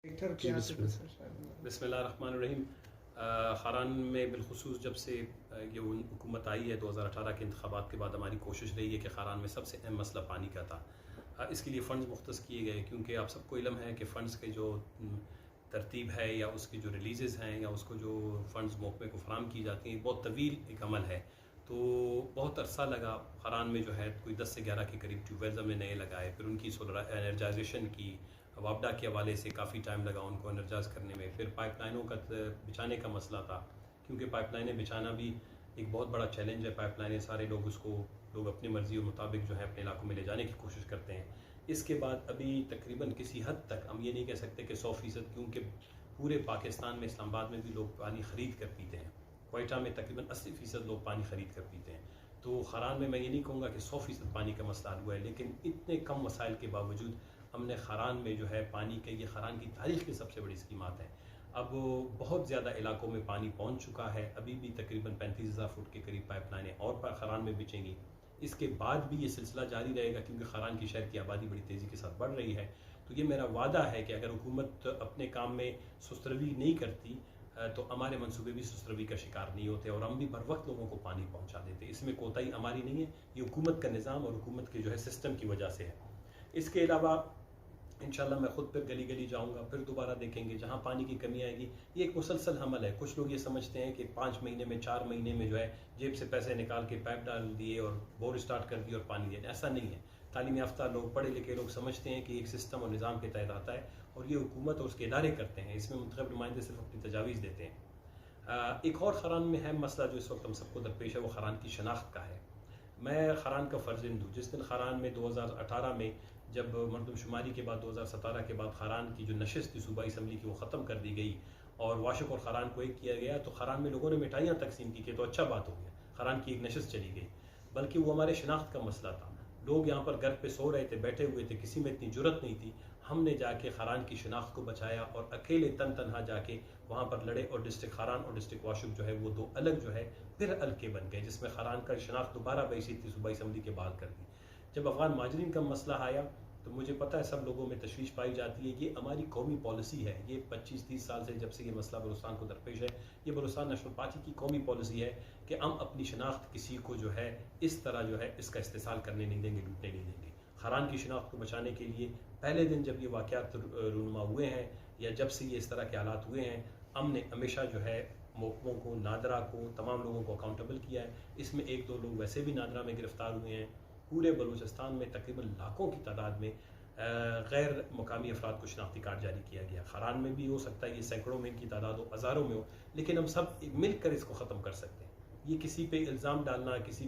जी बिस्मिल्लाहिर्रहमानिर्रहीम। ख़ारान में बिलखुसूस जब से ये हुकूमत आई है 2018 के इंतखाबात के बाद हमारी कोशिश रही है कि ख़ारान में सबसे अहम मसला पानी का था। इसके लिए फ़ंड्स मुख्तस किए गए क्योंकि आप सबको इल्म है कि फ़ंड्स के जो तरतीब है या उसकी जो रिलीज़ हैं या उसको जो फ़ंड्स महकमे को फराम की जाती हैं बहुत तवील एक अमल है। तो बहुत अरसा लगा ख़ारान में जो है कोई 10 से 11 के करीब ट्यूबवेल्स हमने नए लगाए, फिर उनकी सोलर एनर्जाइजेशन की, वापडा के हवाले से काफ़ी टाइम लगा उनको एनर्जाइज करने में। फिर पाइपलाइनों का बिछाने का मसला था क्योंकि पाइपलाइनें बिछाना भी एक बहुत बड़ा चैलेंज है। पाइपलाइनें सारे लोग अपनी मर्ज़ी के मुताबिक जो है अपने इलाकों में ले जाने की कोशिश करते हैं। इसके बाद अभी तकरीबन किसी हद तक हम ये नहीं कह सकते कि 100%, क्योंकि पूरे पाकिस्तान में इस्लामाबाद में भी लोग पानी ख़रीद कर पीते हैं। क्वेटा में तकरीबन 80% लोग पानी ख़रीद कर पीते हैं। तो ख़ारान में मैं ये नहीं कहूँगा कि 100% पानी का मसला हल हुआ है, लेकिन इतने कम वसाइल के बावजूद हमने ख़ारान में जो है पानी के, ये ख़ारान की तारीख़ की सबसे बड़ी स्कीमात है। अब बहुत ज़्यादा इलाकों में पानी पहुँच चुका है। अभी भी तकरीबन 35,000 फुट के करीब पाइपलाइनें और ख़ारान में बिछेंगी। इसके बाद भी ये सिलसिला जारी रहेगा क्योंकि ख़ारान की शहर की आबादी बड़ी तेज़ी के साथ बढ़ रही है। तो ये मेरा वादा है कि अगर हुकूमत अपने काम में सुस्तरवी नहीं करती तो हमारे मंसूबे भी सुस्तरवी का शिकार नहीं होते और हम भी बर वक्त लोगों को पानी पहुँचा देते। इसमें कोताही हमारी नहीं है, ये हुकूमत का निज़ाम और हुकूमत के जो है सिस्टम की वजह से है। इसके अलावा इंशाल्लाह मैं खुद फिर गली गली जाऊंगा, फिर दोबारा देखेंगे जहाँ पानी की कमी आएगी। ये एक मुसलसल हमल है। कुछ लोग ये समझते हैं कि 5 महीने में 4 महीने में जो है जेब से पैसे निकाल के पाइप डाल दिए और बोर स्टार्ट कर दिए और पानी दिए। ऐसा नहीं है। तालीम याफ्ता लोग, पढ़े लिखे लोग समझते हैं कि एक सिस्टम और निज़ाम के तहत आता है और ये हुकूमत और उसके इदारे करते हैं। इसमें मुंतखब नुमाइंदे सिर्फ अपनी तजावीज़ देते हैं। एक और ख़ारान में अहम मसला जो इस वक्त हम सबको दरपेश है वो ख़ारान की शनाख्त का है। मैं ख़ारान का फ़र्जंद हूँ। जिस दिन ख़ारान में 2018 में जब मरदमशुमारी के बाद 2017 के बाद ख़ारान की जो नशिस्त थी सूबाई असम्बली की वो ख़त्म कर दी गई और वाशक और ख़ारान को एक किया गया, तो ख़ारान में लोगों ने मिठाइयाँ तकसीम की तो अच्छा बात हो गया, ख़ारान की एक नशिस्त चली गई। बल्कि वो हमारे शनाख्त का मसला था। लोग यहाँ पर घर पे सो रहे थे, बैठे हुए थे, किसी में इतनी जुर्रत नहीं थी। हमने जाके ख़ारान की शनाख्त को बचाया और अकेले तनहा जाके वहाँ पर लड़े और डिस्ट्रिक्ट ख़ारान और डिस्ट्रिक्ट वाशक जो है वो दो अलग जो है फिर हल्के बन गए, जिसमें ख़ारान का शनाख्त दोबारा बैसी थी सूबाई असम्बली के बाद कर दी। जब अफ़गान माजरीन का मसला आया तो मुझे पता है सब लोगों में तशवीश पाई जाती है। ये हमारी कौमी पॉलिसी है। ये 25-30 साल से जब से ये मसला बलूचिस्तान को दरपेश है, ये बलूचिस्तान नेशनल पार्टी की कौमी पॉलिसी है कि हम अपनी शनाख्त किसी को जो है इस तरह जो है इसका इस्तेसाल करने नहीं देंगे, लूटने नहीं देंगे। ख़ारान की शनाख्त को बचाने के लिए पहले दिन जब ये वाक़यात रूनुमा हुए हैं या जब से ये इस तरह के हालात हुए हैं, हमने हमेशा जो है महकमों को, नादरा को, तमाम लोगों को अकाउंटेबल किया है। इसमें 1-2 लोग वैसे भी नादरा में गिरफ़्तार हुए हैं। पूरे बलूचिस्तान में तकरीबन लाखों की तादाद में गैर मुकामी अफराद को शनाख्ती कार्ड जारी किया गया। ख़ारान में भी हो सकता है ये सैकड़ों में इनकी तादाद हो, हज़ारों में हो, लेकिन हम सब मिलकर इसको ख़त्म कर सकते हैं। ये किसी पे इल्ज़ाम डालना, किसी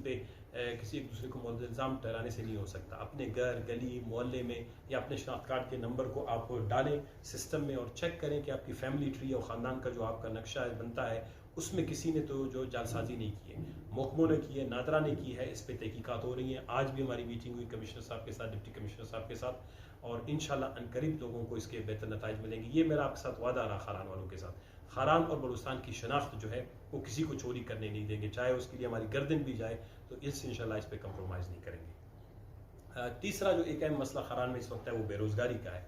एक दूसरे को इल्ज़ाम ठहराने से नहीं हो सकता। अपने घर, गली, मोहल्ले में या अपने शनाख्त कार्ड के नंबर को आप डालें सिस्टम में और चेक करें कि आपकी फैमिली ट्री और ख़ानदान का जो आपका नक्शा बनता है उसमें किसी ने तो जो जालसाजी नहीं की है। महकमों ने की है, नादरा ने की है, इस पर तहकीकात हो रही हैं। आज भी हमारी मीटिंग हुई कमिश्नर साहब के साथ, डिप्टी कमिश्नर साहब के साथ, और इंशाल्लाह अनकरीब लोगों को इसके बेहतर नताइज मिलेंगे। ये मेरा आपके साथ वादा रहा ख़ारान वालों के साथ। ख़ारान और बलूचिस्तान की शनाख्त जो है वो किसी को चोरी करने नहीं देंगे, चाहे उसके लिए हमारी गर्दन भी जाए तो इंशाल्लाह इस पर कंप्रोमाइज़ नहीं करेंगे। तीसरा जो एक अहम मसला ख़ारान में इस वक्त है वो बेरोज़गारी का है।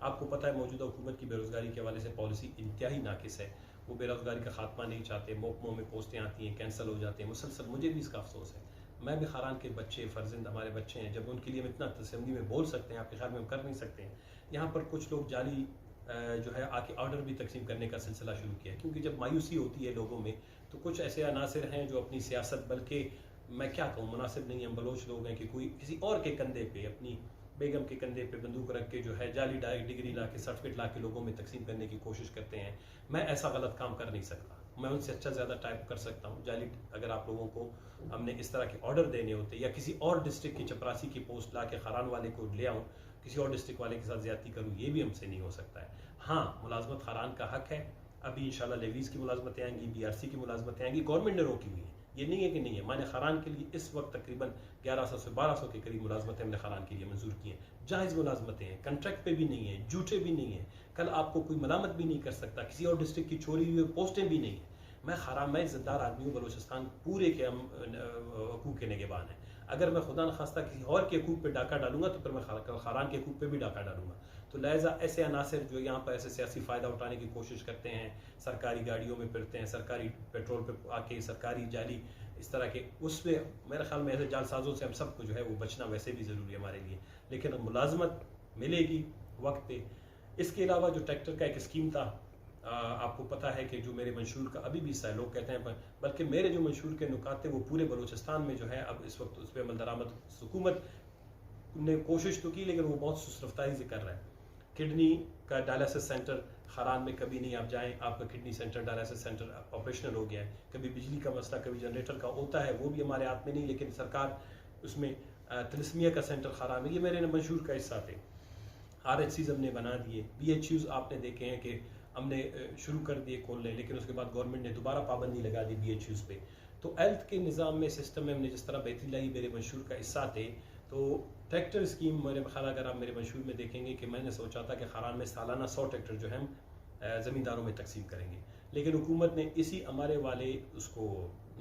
आपको पता है मौजूदा हुकूमत की बेरोज़गारी के हवाले से पॉलिसी इंतहाई नाकिस है। वो बेरोज़गारी का खात्मा नहीं चाहते। महकमों में पोस्टें आती हैं, कैंसिल हो जाते हैं मुसलसल। मुझे भी इसका अफसोस है। मैं भी ख़ारान के बच्चे, फ़र्जंद हमारे बच्चे हैं, जब उनके लिए हम इतना तसल्ली में बोल सकते हैं, आपके ख्याल में हम कर नहीं सकते हैं। यहाँ पर कुछ लोग जाली जो है आके ऑर्डर भी तकसीम करने का सिलसिला शुरू किया है, क्योंकि जब मायूसी होती है लोगों में तो कुछ ऐसे अनासर हैं जो अपनी सियासत, बल्कि मैं क्या कहूँ, मुनासिब नहीं, हम बलोच लोग हैं कि कोई किसी और के कंधे पे, अपनी बेगम के कंधे पे बंदूक रख के जो है जाली डिग्री ला के, सर्टिफिकेट ला के लोगों में तकसीम करने की कोशिश करते हैं। मैं ऐसा गलत काम कर नहीं सकता। मैं उनसे अच्छा ज़्यादा टाइप कर सकता हूँ। जाली अगर आप लोगों को हमने इस तरह के ऑर्डर देने होते या किसी और डिस्ट्रिक्ट की चपरासी की पोस्ट ला के ख़ारान वाले को ले आऊँ, किसी और डिस्ट्रिक्ट वाले के साथ ज़्यादती करूँ, ये भी हमसे नहीं हो सकता है। हाँ, मुलाजमत ख़ारान का हक़ है। अभी इंशाल्लाह लेवीज़ की मुलाजमतें आएंगी, BRC की मुलाजमतें आएंगी। गवर्नमेंट ने रोकी हुई है, ये नहीं है कि नहीं है। मैंने ख़ारान के लिए इस वक्त तकरीबन 1100 से 1200 के करीब मुलाजमतें हमने ख़ारान के लिए मंजूर की हैं। जायज़ मुलाजमतें हैं, कंट्रैक्ट पे भी नहीं है, झूठे भी नहीं है। कल आपको कोई मलामत भी नहीं कर सकता। किसी और डिस्ट्रिक्ट की छोड़ी हुई पोस्टें भी नहीं है। मैं इज़्ज़तदार आदमी हूँ। बलूचिस्तान पूरे के हम हकूक़ के निगहबान हैं। अगर मैं खुदा न खास्ता किसी और के हकूक़ पे डाका डालूंगा तो फिर मैं ख़ारान के हकूक़ पे भी डाका डालूंगा। तो लिहाजा ऐसे अनासर जो यहाँ पर ऐसे सियासी फ़ायदा उठाने की कोशिश करते हैं, सरकारी गाड़ियों में फिरते हैं, सरकारी पेट्रोल पे आके सरकारी जाली इस तरह के, उसमें मेरे ख्याल में ऐसे जालसाजों से हम सबको जो है वो बचना वैसे भी ज़रूरी है हमारे लिए। लेकिन मुलाजमत मिलेगी वक्त पे। इसके अलावा जो ट्रैक्टर का एक स्कीम था, आपको पता है कि जो मेरे मंशूर का अभी भी हिस्सा है, लोग कहते हैं बल्कि मेरे जो मंशूर के नुकात थे वो पूरे बलूचिस्तान में जो है अब इस वक्त उस पर अमल दरामद हुकूमत ने कोशिश तो की, लेकिन वो बहुत सुस्त रफ्तारी से कर रहा है। किडनी का डायलिसिस सेंटर खरान में कभी नहीं आप जाएं, आपका kidney centre dialysis centre operational हो गया है। कभी बिजली का मसला, कभी जनरेटर का होता है, वो भी हमारे हाथ में नहीं, लेकिन सरकार उसमें तिलस्मिया का सेंटर खरान में, ये मेरे मंशूर का हिस्सा थे। RHCs हमने बना दिए, BHUs आपने देखे हैं कि हमने शुरू कर दिए खोलने, लेकिन उसके बाद गवर्नमेंट ने दोबारा पाबंदी लगा दी BHUs पे। तो हेल्थ के निज़ाम में, सिस्टम में हमने जिस तरह बेहतरी लाई, मेरे मंशूर का हिस्सा थे। तो ट्रैक्टर स्कीम मेरे ख्याल, अगर आप मेरे मंशूर में देखेंगे कि मैंने सोचा था कि खरान में सालाना 100 ट्रैक्टर जो है हम ज़मींदारों में तकसीम करेंगे, लेकिन हुकूमत ने इसी हमारे वाले उसको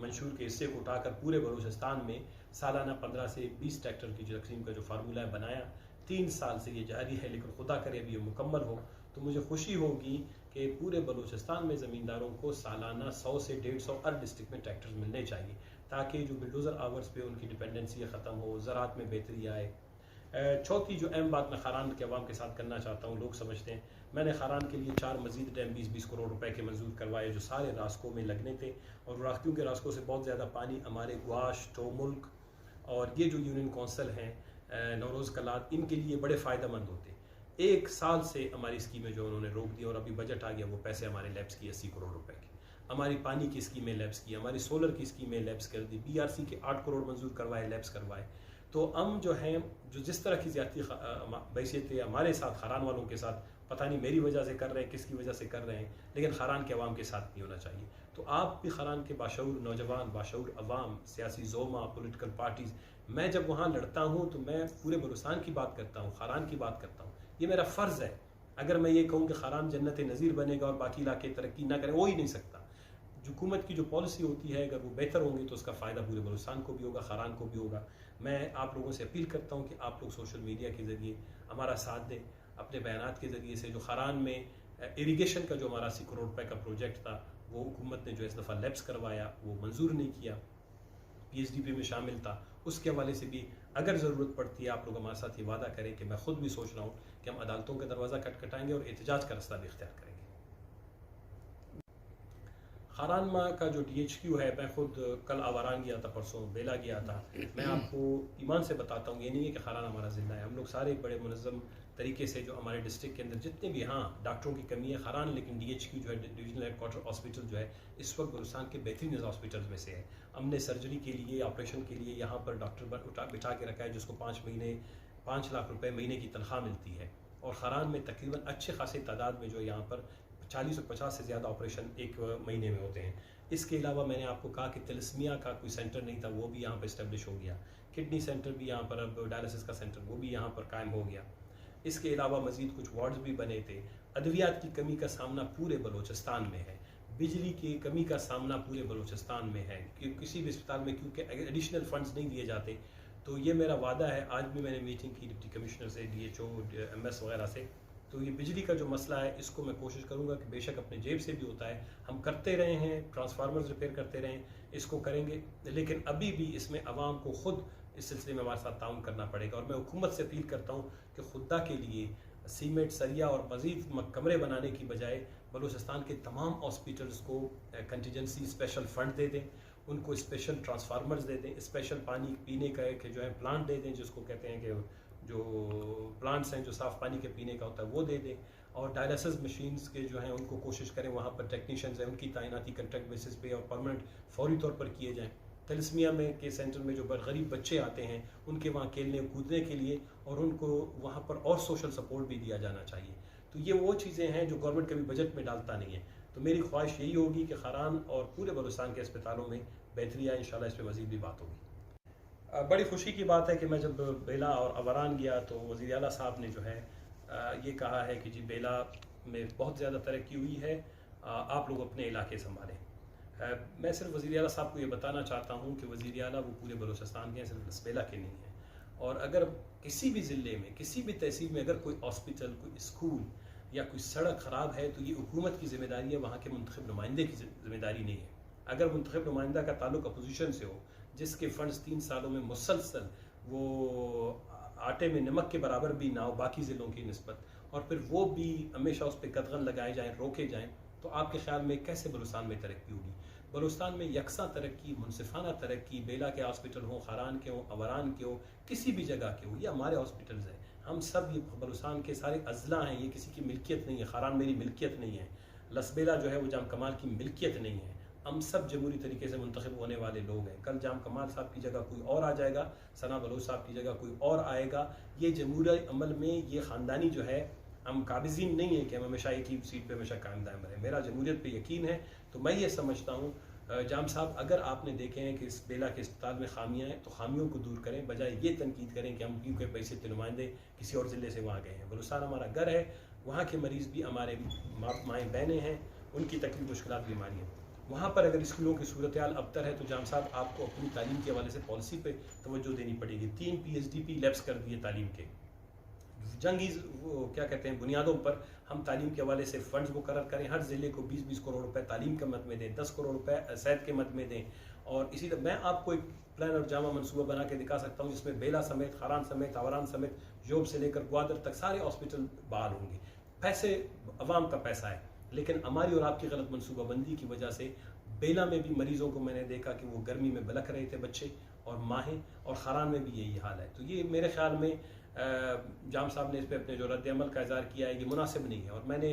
मंशूर के हिस्से को उठाकर पूरे बलूचिस्तान में सालाना 15 से 20 ट्रैक्टर की तकसीम का जो फार्मूला है बनाया। 3 साल से ये जारी है, लेकिन खुदा करे अभी ये मुकम्मल हो तो मुझे खुशी होगी कि पूरे बलूचिस्तान में ज़मींदारों को सालाना 100 से 150 हर डिस्ट्रिक्ट में ट्रैक्टर्स मिलने चाहिए, ताकि जो बिल्डोज़र आवर्स पे उनकी डिपेंडेंसी ख़त्म हो, ज़राअत में बेहतरी आए। चौथी जो अहम बात मैं खारान के अवाम के साथ करना चाहता हूँ, लोग समझते हैं मैंने खारान के लिए 4 मजीद डैम 20-20 करोड़ रुपए के मंजूर करवाए, जो सारे रास्कों में लगने थे, और रास्तियों के रास्कों से बहुत ज़्यादा पानी हमारे गुआश, टोमुल्क और ये जो यूनियन कौंसल हैं, नौरोज़ कलात, इनके लिए बड़े फ़ायदेमंद होते। 1 साल से हमारी स्कीमें जो उन्होंने रोक दी, और अभी बजट आ गया, वो पैसे हमारे लैब्स की 80 करोड़ रुपए की, हमारी पानी की स्कीमें लैब्स की, हमारी सोलर की स्कीमें लैब्स कर दी, BRC के 8 करोड़ मंजूर करवाए, लैब्स करवाए। तो हम जो हैं, जो जिस तरह की ज़्यादती बैसियत हमारे साथ, खारान वालों के साथ, पता नहीं मेरी वजह से कर रहे हैं, किसकी वजह से कर रहे हैं, लेकिन खारान के अवाम के साथ नहीं होना चाहिए। तो आप भी खारान के बाशऊर नौजवान, बाशऊर अवाम, सियासी जोमा, पॉलिटिकल पार्टीज़, मैं जब वहाँ लड़ता हूँ तो मैं पूरे बलूचिस्तान की बात करता हूँ, खारान की बात करता हूँ, ये मेरा फ़र्ज़ है। अगर मैं ये कहूँ कि खारान जन्नत नज़ीर बनेगा और बाकी इलाके तरक्की ना करें, हो ही नहीं सकता। हुकूमत की जो पॉलिसी होती है, अगर वो बेहतर होंगी तो उसका फ़ायदा पूरे बलूचिस्तान को भी होगा, खारान को भी होगा। मैं आप लोगों से अपील करता हूँ कि आप लोग सोशल मीडिया के ज़रिए हमारा साथ दें, अपने बयानात के ज़रिए से। जो खारान में इरिगेशन का जो हमारा 80 करोड़ रुपए का प्रोजेक्ट था, वो हुकूमत ने जो इस दफ़ा लैब्स करवाया, वो मंजूर नहीं किया, PHDP में शामिल था। उसके हवाले से भी अगर ज़रूरत पड़ती है, आप लोग हमारे साथ ये वादा करें कि मैं ख़ुद भी सोच रहा हूँ कि हम अदालतों का दरवाज़ा खटखटाएंगे और एहतजाज का रास्ता भी इख्तियार करेंगे। खारान माँ का जो DHQ है, मैं खुद कल आवारान गया था, परसों बेला गया था। मैं आपको ईमान से बताता हूँ, ये नहीं है कि खारान हमारा ज़िला है, हम लोग सारे बड़े मुनज़्ज़म तरीके से, जो हमारे डिस्ट्रिक्ट के अंदर जितने भी, हाँ डॉक्टरों की कमी है खारान, लेकिन DHQ जो है, डिविजनल हेडक्वार्टर हॉस्पिटल जो है, इस वक्त बलूचिस्तान के बेहतरीन हॉस्पिटल में से है। हमने सर्जरी के लिए, ऑपरेशन के लिए यहाँ पर डॉक्टर बिठा के रखा है, जिसको 5 लाख रुपये महीने की तनख्वाह मिलती है। और खारान में तकरीबन अच्छे खासी तादाद में जो यहाँ पर 40 और 50 से ज़्यादा ऑपरेशन एक महीने में होते हैं। इसके अलावा मैंने आपको कहा कि तिलस्मिया का कोई सेंटर नहीं था, वो भी यहाँ पर इस्टेब्लिश हो गया। किडनी सेंटर भी यहाँ पर, अब डायलिसिस का सेंटर वो भी यहाँ पर कायम हो गया। इसके अलावा मज़ीद कुछ वार्ड्स भी बने थे। अद्वियात की कमी का सामना पूरे बलूचिस्तान में है, बिजली की कमी का सामना पूरे बलूचिस्तान में है, कि किसी भी अस्पताल में क्योंकि एडिशनल फंड्स नहीं दिए जाते। तो ये मेरा वादा है, आज भी मैंने मीटिंग की डिप्टी कमिश्नर से, DHO, MS वगैरह से। तो ये बिजली का जो मसला है, इसको मैं कोशिश करूंगा कि बेशक अपने जेब से भी होता है, हम करते रहे हैं, ट्रांसफार्मर्स रिपेयर करते रहें, इसको करेंगे, लेकिन अभी भी इसमें आवाम को खुद इस सिलसिले में हमारे साथ ताउन करना पड़ेगा। और मैं हुकूमत से अपील करता हूँ कि खुदा के लिए सीमेंट, सरिया और मज़ीद कमरे बनाने की बजाय बलूचिस्तान के तमाम हॉस्पिटल्स को कंटीजेंसी स्पेशल फ़ंड दे दें, उनको स्पेशल ट्रांसफार्मर्स दे दें, स्पेशल पानी पीने का कि जो है प्लांट दे दें, जिसको कहते हैं कि जो प्लांट्स हैं जो साफ़ पानी के पीने का होता है वो दे दें। और डायलिसिस मशीन्स के जो हैं उनको कोशिश करें, वहाँ पर टेक्नीशियंस हैं, उनकी तैनाती कॉन्ट्रैक्ट बेसिस पे और परमानेंट फौरी तौर पर किए जाएँ। तिलस्मिया में के सेंटर में जो गरीब बच्चे आते हैं, उनके वहाँ खेलने कूदने के लिए, और उनको वहाँ पर और सोशल सपोर्ट भी दिया जाना चाहिए। तो ये वो चीज़ें हैं जो गवर्नमेंट कभी बजट में डालता नहीं है। तो मेरी ख्वाहिश यही होगी कि खारान और पूरे बलूचिस्तान के अस्पतालों में बेहतरी आए। इंशाल्लाह इस पर मज़ीद भी बात होगी। बड़ी खुशी की बात है कि मैं जब बेला और आवारान गया तो वज़ीर आला साहब ने जो है ये कहा है कि जी बेला में बहुत ज़्यादा तरक्की हुई है, आप लोग अपने इलाके संभालें। मैं सिर्फ वज़ीर आला साहब को ये बताना चाहता हूँ कि वज़ीर आला वो पूरे बलूचिस्तान के हैं, सिर्फ बेला के नहीं हैं। और अगर किसी भी ज़िले में, किसी भी तहसील में अगर कोई हॉस्पिटल, कोई स्कूल या कोई सड़क ख़राब है तो ये हुकूमत की ज़िम्मेदारी है, वहाँ के मुंतखब नुमाइंदे की ज़िम्मेदारी नहीं है। अगर मुंतखब नुमाइंदा का ताल्लुक अपोजिशन से हो, जिसके फंड्स 3 सालों में मुसलसल वो आटे में नमक के बराबर भी ना हो बाकी ज़िलों की निस्बत, और फिर वो भी हमेशा उस पर कदगन लगाए जाएँ, रोके जाएँ, तो आपके ख्याल में कैसे बलूचिस्तान में तरक्की होगी? बलूचिस्तान में यकसा तरक्की, मुनसिफाना तरक्की, बेला के हॉस्पिटल हो, खारान के हो, अवरान के हो, किसी भी जगह के हो, ये हमारे हॉस्पिटल्स हैं। हम सब ये बलूचिस्तान के सारे अजला हैं, ये किसी की मिल्कियत नहीं है। खारान मेरी मिल्कियत नहीं है, लसबेला जो है वो जाम कमाल की मिल्कियत नहीं है। हम सब जमहूरी तरीके से मुंतखब होने वाले लोग हैं। कल जाम कमाल साहब की जगह कोई और आ जाएगा, सना बलोच साहब की जगह कोई और आएगा। ये जमहूरी अमल में ये ख़ानदानी जो है, हम काबिज़ीन नहीं है कि हम हमेशा एक ही सीट पे हमेशा कायम दायम रहें। मेरा जमहूरियत पे यकीन है। तो मैं ये समझता हूँ जाम साहब, अगर आपने देखे हैं कि इस बेला के अस्पताल में खामियाँ हैं तो खामियों को दूर करें, बजाय ये तनकीद करें कि हम क्योंकि पैसे के नुमाइंदे किसी और ज़िले से वहाँ गए हैं। बलूचिस्तान हमारा घर है, वहाँ के मरीज़ भी हमारे माएँ बहनें हैं, उनकी तकलीफ मुश्किलात बीमारी हैं। वहाँ पर अगर स्कूलों की सूरत हाल अबतर है तो जाम साहब आपको अपनी तालीम के हवाले से पॉलिसी पे तवज्जो देनी पड़ेगी। 3 PhD लैब्स कर दिए तालीम के, जंगी वो क्या कहते हैं बुनियादों पर हम तालीम के हवाले से फ़ंड्स मुकर्रर करें। हर ज़िले को 20-20 करोड़ रुपए तालीम के मद में दें, 10 करोड़ रुपए सेहत के मद में दें। और इसी तरह मैं आपको एक प्लान और जामा मनसूबा बना के दिखा सकता हूँ जिसमें बेला समेत, खारान समेत, आवरान समेत, जोब से लेकर ग्वादर तक सारे हॉस्पिटल बहाल होंगे। पैसे अवाम का पैसा है, लेकिन हमारी और आपकी गलत मनसूबाबंदी की वजह से बेला में भी मरीज़ों को मैंने देखा कि वो गर्मी में बलक रहे थे बच्चे और माहें, और खारान में भी यही हाल है। तो ये मेरे ख्याल में जाम साहब ने इस पर अपने जो रद्द अमल का इज़हार किया है ये मुनासिब नहीं है। और मैंने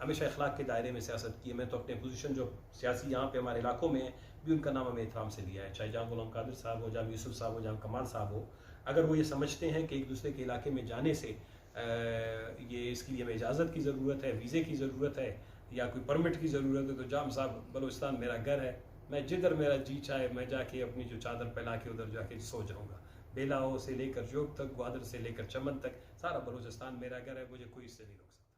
हमेशा अखलाक के दायरे में सियासत की है। मैं तो अपने पोजीशन जो सियासी यहाँ पे हमारे इलाकों में है भी उनका नाम हमें एहतराम से लिया है, चाहे जाम गुलाम कादिर साहब हो, जाम यूसुफ साहब हो, जाम कमाल साहब हो। अगर वो ये समझते हैं कि एक दूसरे के इलाके में जाने से ये इसके लिए हमें इजाज़त की ज़रूरत है, वीज़े की ज़रूरत है या कोई परमिट की ज़रूरत है, तो जाम साहब बलूचिस्तान मेरा घर है, मैं जिधर मेरा जी चाहे मैं जाके अपनी जो चादर फैला के उधर जाके सो जाऊँगा। बेलाओ से लेकर जोग तक, ग्वादर से लेकर चमन तक, सारा बलूचिस्तान मेरा घर है, मुझे कोई इससे नहीं रोक सकता।